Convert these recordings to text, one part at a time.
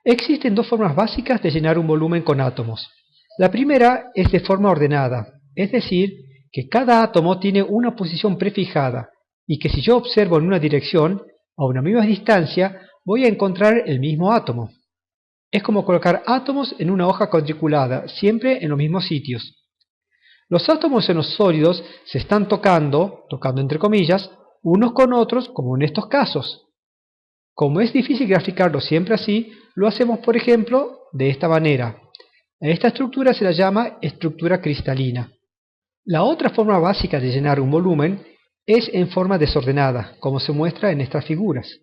Existen dos formas básicas de llenar un volumen con átomos. La primera es de forma ordenada, es decir, que cada átomo tiene una posición prefijada y que si yo observo en una dirección, a una misma distancia, voy a encontrar el mismo átomo. Es como colocar átomos en una hoja cuadriculada, siempre en los mismos sitios. Los átomos en los sólidos se están tocando entre comillas, unos con otros, como en estos casos. Como es difícil graficarlo siempre así, lo hacemos por ejemplo de esta manera. A esta estructura se la llama estructura cristalina. La otra forma básica de llenar un volumen es en forma desordenada, como se muestra en estas figuras.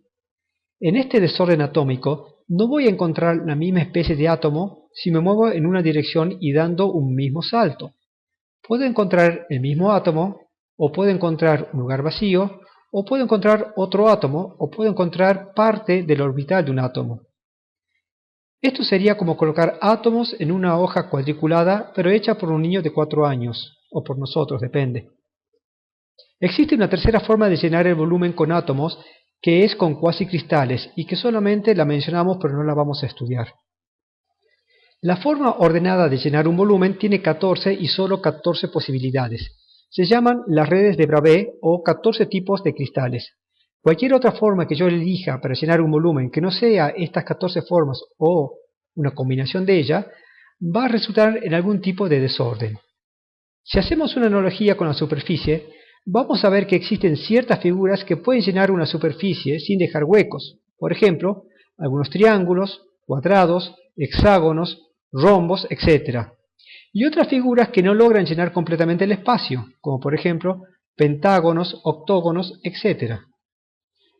En este desorden atómico no voy a encontrar la misma especie de átomo si me muevo en una dirección y dando un mismo salto. Puedo encontrar el mismo átomo, o puedo encontrar un lugar vacío, o puedo encontrar otro átomo, o puedo encontrar parte del orbital de un átomo. Esto sería como colocar átomos en una hoja cuadriculada, pero hecha por un niño de 4 años, o por nosotros, depende. Existe una tercera forma de llenar el volumen con átomos, que es con cuasicristales, y que solamente la mencionamos pero no la vamos a estudiar. La forma ordenada de llenar un volumen tiene 14 y solo 14 posibilidades. Se llaman las redes de Bravais o 14 tipos de cristales. Cualquier otra forma que yo elija para llenar un volumen que no sea estas 14 formas o una combinación de ellas, va a resultar en algún tipo de desorden. Si hacemos una analogía con la superficie, vamos a ver que existen ciertas figuras que pueden llenar una superficie sin dejar huecos. Por ejemplo, algunos triángulos, cuadrados, hexágonos, rombos, etc. Y otras figuras que no logran llenar completamente el espacio, como por ejemplo pentágonos, octógonos, etc.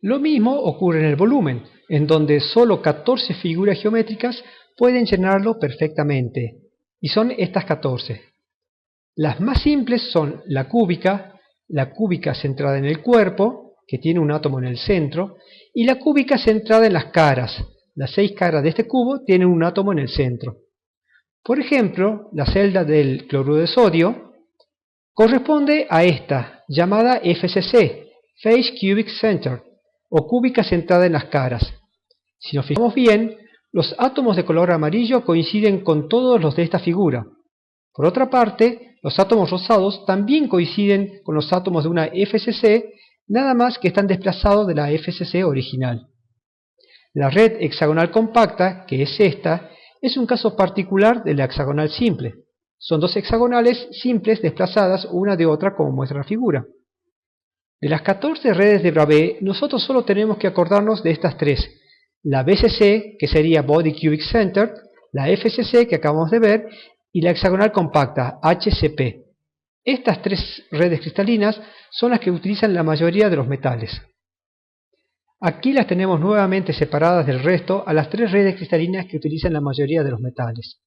Lo mismo ocurre en el volumen, en donde solo 14 figuras geométricas pueden llenarlo perfectamente, y son estas 14. Las más simples son la cúbica centrada en el cuerpo, que tiene un átomo en el centro, y la cúbica centrada en las caras. Las 6 caras de este cubo tienen un átomo en el centro. Por ejemplo, la celda del cloruro de sodio corresponde a esta, llamada FCC, Face Cubic Center, o cúbica centrada en las caras. Si nos fijamos bien, los átomos de color amarillo coinciden con todos los de esta figura. Por otra parte, los átomos rosados también coinciden con los átomos de una FCC, nada más que están desplazados de la FCC original. La red hexagonal compacta, que es esta, es un caso particular de la hexagonal simple. Son dos hexagonales simples desplazadas una de otra como muestra la figura. De las 14 redes de Bravais, nosotros solo tenemos que acordarnos de estas tres. La BCC, que sería Body Cubic Center, la FCC, que acabamos de ver, y la hexagonal compacta, HCP. Estas tres redes cristalinas son las que utilizan la mayoría de los metales. Aquí las tenemos nuevamente separadas del resto a las tres redes cristalinas que utilizan la mayoría de los metales.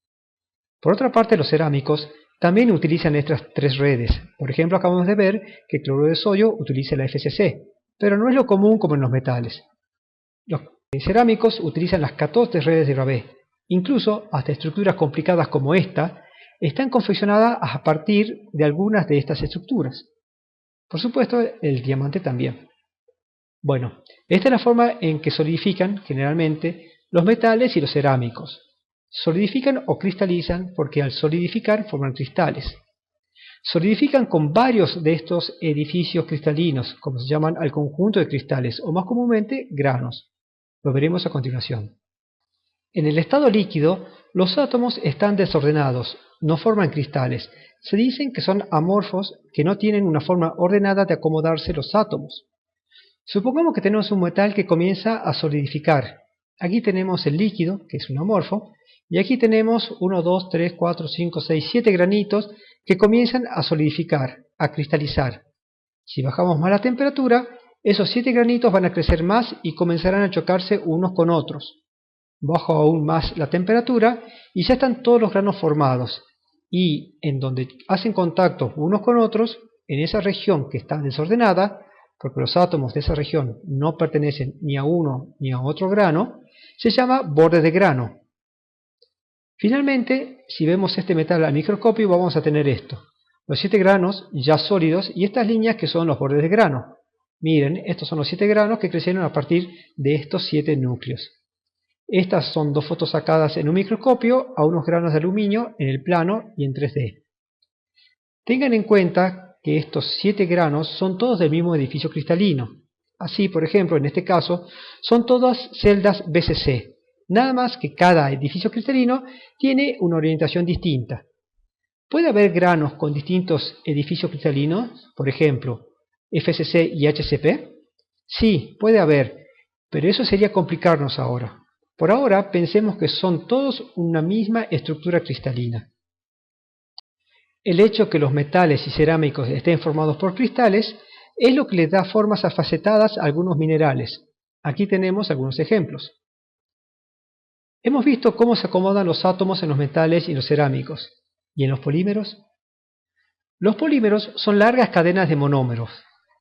Por otra parte, los cerámicos también utilizan estas tres redes. Por ejemplo, acabamos de ver que el cloruro de sodio utiliza la FCC, pero no es lo común como en los metales. Los cerámicos utilizan las 14 redes de Bravais. Incluso hasta estructuras complicadas como esta están confeccionadas a partir de algunas de estas estructuras. Por supuesto, el diamante también. Bueno, esta es la forma en que solidifican generalmente los metales y los cerámicos. Solidifican o cristalizan porque al solidificar forman cristales. Solidifican con varios de estos edificios cristalinos, como se llaman al conjunto de cristales, o más comúnmente granos. Lo veremos a continuación. En el estado líquido, los átomos están desordenados, no forman cristales. Se dicen que son amorfos, que no tienen una forma ordenada de acomodarse los átomos. Supongamos que tenemos un metal que comienza a solidificar. Aquí tenemos el líquido, que es un amorfo, y aquí tenemos 1, 2, 3, 4, 5, 6, 7 granitos que comienzan a solidificar, a cristalizar. Si bajamos más la temperatura, esos 7 granitos van a crecer más y comenzarán a chocarse unos con otros. Bajo aún más la temperatura y ya están todos los granos formados. Y en donde hacen contacto unos con otros, en esa región que está desordenada, porque los átomos de esa región no pertenecen ni a uno ni a otro grano, se llama borde de grano. Finalmente, si vemos este metal al microscopio, vamos a tener esto. Los 7 granos ya sólidos y estas líneas que son los bordes de grano. Miren, estos son los 7 granos que crecieron a partir de estos 7 núcleos. Estas son dos fotos sacadas en un microscopio a unos granos de aluminio en el plano y en 3D. Tengan en cuenta que estos 7 granos son todos del mismo edificio cristalino. Así, por ejemplo, en este caso, son todas celdas BCC, nada más que cada edificio cristalino tiene una orientación distinta. ¿Puede haber granos con distintos edificios cristalinos, por ejemplo, FCC y HCP? Sí, puede haber, pero eso sería complicarnos ahora. Por ahora, pensemos que son todos una misma estructura cristalina. El hecho que los metales y cerámicos estén formados por cristales es lo que les da formas afacetadas a algunos minerales. Aquí tenemos algunos ejemplos. Hemos visto cómo se acomodan los átomos en los metales y los cerámicos. ¿Y en los polímeros? Los polímeros son largas cadenas de monómeros.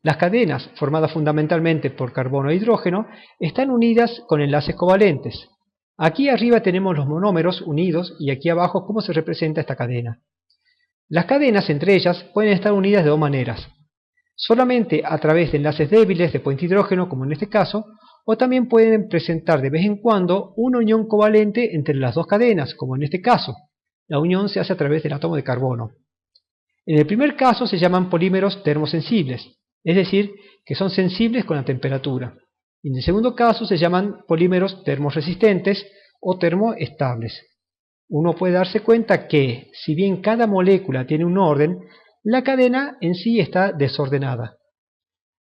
Las cadenas, formadas fundamentalmente por carbono e hidrógeno, están unidas con enlaces covalentes. Aquí arriba tenemos los monómeros unidos y aquí abajo cómo se representa esta cadena. Las cadenas entre ellas pueden estar unidas de dos maneras. Solamente a través de enlaces débiles de puente hidrógeno, como en este caso, o también pueden presentar de vez en cuando una unión covalente entre las dos cadenas, como en este caso. La unión se hace a través del átomo de carbono. En el primer caso se llaman polímeros termosensibles, es decir, que son sensibles con la temperatura. Y en el segundo caso se llaman polímeros termorresistentes o termoestables. Uno puede darse cuenta que, si bien cada molécula tiene un orden, la cadena en sí está desordenada.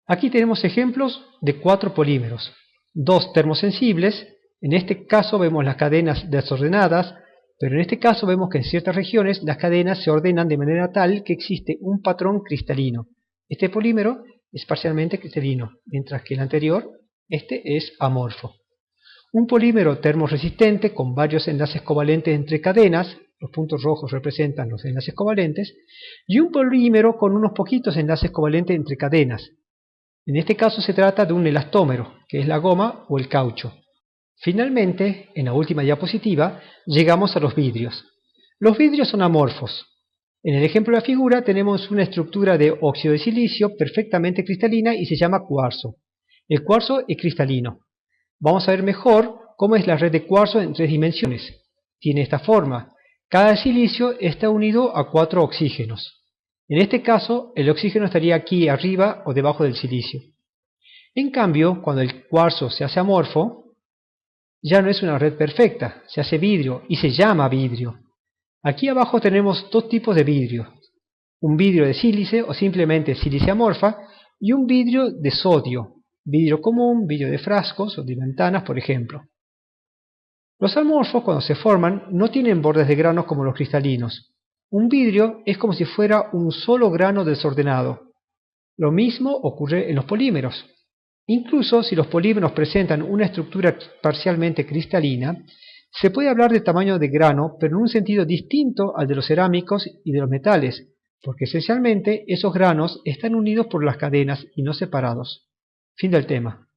Aquí tenemos ejemplos de 4 polímeros, 2 termosensibles, en este caso vemos las cadenas desordenadas, pero en este caso vemos que en ciertas regiones las cadenas se ordenan de manera tal que existe un patrón cristalino. Este polímero es parcialmente cristalino, mientras que el anterior, este es amorfo. Un polímero termorresistente con varios enlaces covalentes entre cadenas, los puntos rojos representan los enlaces covalentes, y un polímero con unos poquitos enlaces covalentes entre cadenas. En este caso se trata de un elastómero, que es la goma o el caucho. Finalmente, en la última diapositiva, llegamos a los vidrios. Los vidrios son amorfos. En el ejemplo de la figura tenemos una estructura de óxido de silicio perfectamente cristalina y se llama cuarzo. El cuarzo es cristalino. Vamos a ver mejor cómo es la red de cuarzo en 3 dimensiones. Tiene esta forma. Cada silicio está unido a 4 oxígenos. En este caso, el oxígeno estaría aquí arriba o debajo del silicio. En cambio, cuando el cuarzo se hace amorfo, ya no es una red perfecta, se hace vidrio y se llama vidrio. Aquí abajo tenemos 2 tipos de vidrio. Un vidrio de sílice o simplemente sílice amorfa y un vidrio de sodio. Vidrio común, vidrio de frascos o de ventanas, por ejemplo. Los amorfos, cuando se forman, no tienen bordes de granos como los cristalinos. Un vidrio es como si fuera un solo grano desordenado. Lo mismo ocurre en los polímeros. Incluso si los polímeros presentan una estructura parcialmente cristalina, se puede hablar de tamaño de grano, pero en un sentido distinto al de los cerámicos y de los metales, porque esencialmente esos granos están unidos por las cadenas y no separados. Fin del tema.